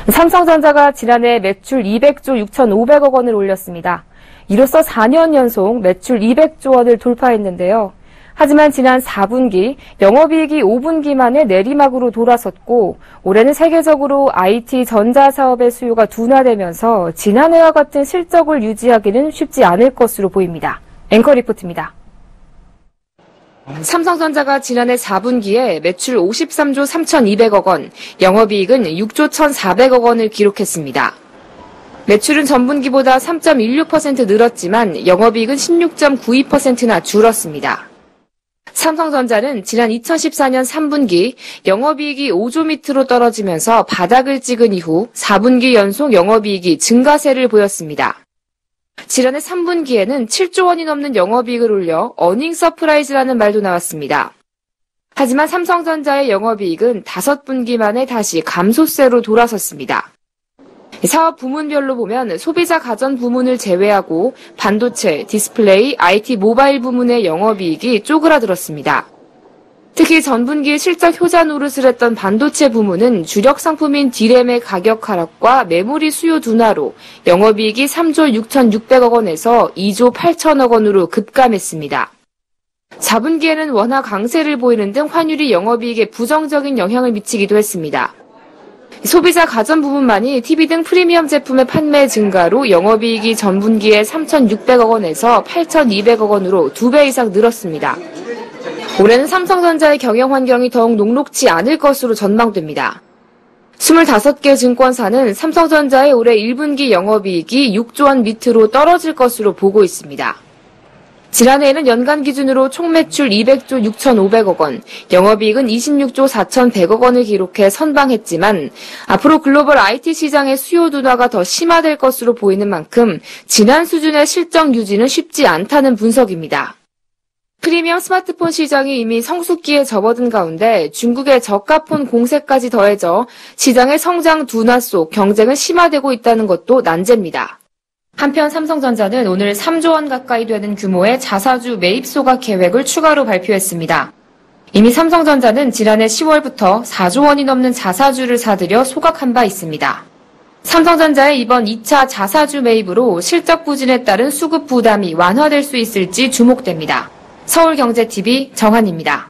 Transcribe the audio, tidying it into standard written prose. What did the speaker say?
삼성전자가 지난해 매출 200조 6,500억 원을 올렸습니다. 이로써 4년 연속 매출 200조 원을 돌파했는데요. 하지만 지난 4분기 영업이익이 5분기 만에 내리막으로 돌아섰고 올해는 세계적으로 IT 전자 사업의 수요가 둔화되면서 지난해와 같은 실적을 유지하기는 쉽지 않을 것으로 보입니다. 앵커 리포트입니다. 삼성전자가 지난해 4분기에 매출 53조 3,200억 원, 영업이익은 6조 1,400억 원을 기록했습니다. 매출은 전분기보다 3.16% 늘었지만 영업이익은 16.92%나 줄었습니다. 삼성전자는 지난 2014년 3분기 영업이익이 5조 밑으로 떨어지면서 바닥을 찍은 이후 4분기 연속 영업이익이 증가세를 보였습니다. 지난해 3분기에는 7조 원이 넘는 영업이익을 올려 어닝 서프라이즈라는 말도 나왔습니다. 하지만 삼성전자의 영업이익은 5분기 만에 다시 감소세로 돌아섰습니다. 사업 부문별로 보면 소비자 가전 부문을 제외하고 반도체, 디스플레이, IT 모바일 부문의 영업이익이 쪼그라들었습니다. 특히 전분기 실적 효자 노릇을 했던 반도체 부문은 주력 상품인 D램의 가격 하락과 메모리 수요 둔화로 영업이익이 3조 6,600억 원에서 2조 8천억 원으로 급감했습니다. 4분기에는 원화 강세를 보이는 등 환율이 영업이익에 부정적인 영향을 미치기도 했습니다. 소비자 가전 부문만이 TV 등 프리미엄 제품의 판매 증가로 영업이익이 전분기에 3,600억 원에서 8,200억 원으로 2배 이상 늘었습니다. 올해는 삼성전자의 경영 환경이 더욱 녹록지 않을 것으로 전망됩니다. 25개 증권사는 삼성전자의 올해 1분기 영업이익이 6조 원 밑으로 떨어질 것으로 보고 있습니다. 지난해에는 연간 기준으로 총 매출 200조 6,500억 원, 영업이익은 26조 4,100억 원을 기록해 선방했지만 앞으로 글로벌 IT 시장의 수요 둔화가 더 심화될 것으로 보이는 만큼 지난 수준의 실적 유지는 쉽지 않다는 분석입니다. 프리미엄 스마트폰 시장이 이미 성숙기에 접어든 가운데 중국의 저가폰 공세까지 더해져 시장의 성장 둔화 속 경쟁은 심화되고 있다는 것도 난제입니다. 한편 삼성전자는 오늘 3조 원 가까이 되는 규모의 자사주 매입 소각 계획을 추가로 발표했습니다. 이미 삼성전자는 지난해 10월부터 4조 원이 넘는 자사주를 사들여 소각한 바 있습니다. 삼성전자의 이번 2차 자사주 매입으로 실적 부진에 따른 수급 부담이 완화될 수 있을지 주목됩니다. 서울경제TV 정한입니다.